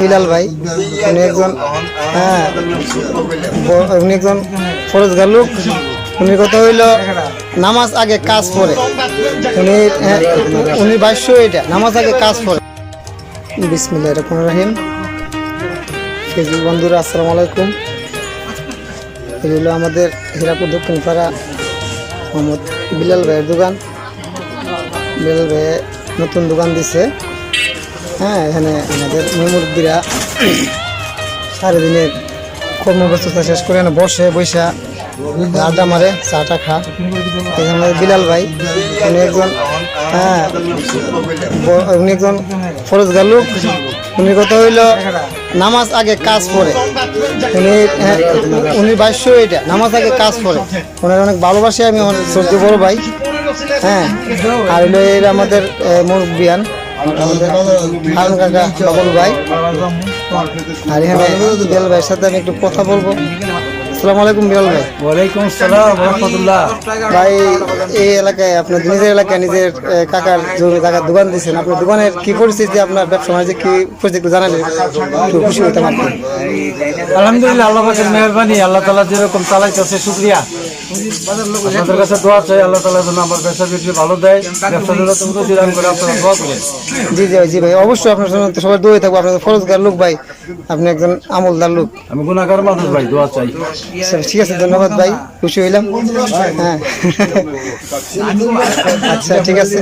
বিলাল ভাই উনি একজন উনি একজন ফরজগার লোক। উনি কথা হইল নামাজ আগে কাজ পড়ে। উনি ভাষ্য এটা নামাজ আগে কাজ পড়ে। বিসমিল্লাহির রহমানির রহিম। ফেসবুক বন্ধুরা আসসালামু আলাইকুম। এই হলো আমাদের হীরাপুর দক্ষিণপাড়া মোহাম্মদ বিলাল ভাইয়ের দোকান। বিলাল ভাই নতুন দোকান দিছে। এখানে আমাদের মুরব্বীরা সারাদিনের কর্মব্যস্ততা শেষ করে এখানে বসে বৈশা আড্ডা মারে, চাটা খা। এখানে আমাদের বিলাল ভাই উনি একজন ফরজগার লোক। উনি কথা হইল নামাজ আগে কাজ পড়ে। উনি ভাষ্য এটা নামাজ আগে কাজ পড়ে। ওনার অনেক ভালোবাসি আমি, সহ্য বড় ভাই। আর হইলো এর আমাদের মুরব্বিয়ান আমাদের হারুন কাকা বাবুল ভাই। আর এখানে বিলাল ভাইয়ের সাথে আমি একটু কথা বলবো। আসসালামু আলাইকুম বিলাল ভাই। ওয়ালাইকুম আসসালাম ওয়া রাহমাতুল্লাহ। ভাই এই এলাকায় আপনার নিজের এলাকায় নিজের কাকার জমি কাকার দোকান দিচ্ছেন, আপনার দোকানের কি পরিস্থিতি, আপনার ব্যবসা বাণিজ্য কি পরিস্থিতি একটু জানালে একটু খুশি হইতাম আর কি। আলহামদুলিল্লাহ, আল্লাহ পাকের মেহেরবানি, আল্লাহ তাআলা যেরকম চালাইতেছে শুকরিয়া। আপনাদের কাছে দোয়া চাই আল্লাহ তাআলা যেন আমার ব্যবসা বিক্রি ভালো দেয়, ব্যবসা যেন উন্নতি দান করে, আপনারা দোয়া করেন। জি জি জি ভাই, অবশ্যই আপনার জন্য তো সবাই দোয়াই থাকবো। আপনার ফরজগার লোক ভাই, আপনি একজন আমলদার লোক। আমি গুনাহগার মানুষ ভাই, দোয়া চাই। ঠিক আছে, ধন্যবাদ ভাই, খুশি হইলাম। আচ্ছা ঠিক আছে,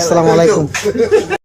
আসসালামু আলাইকুম।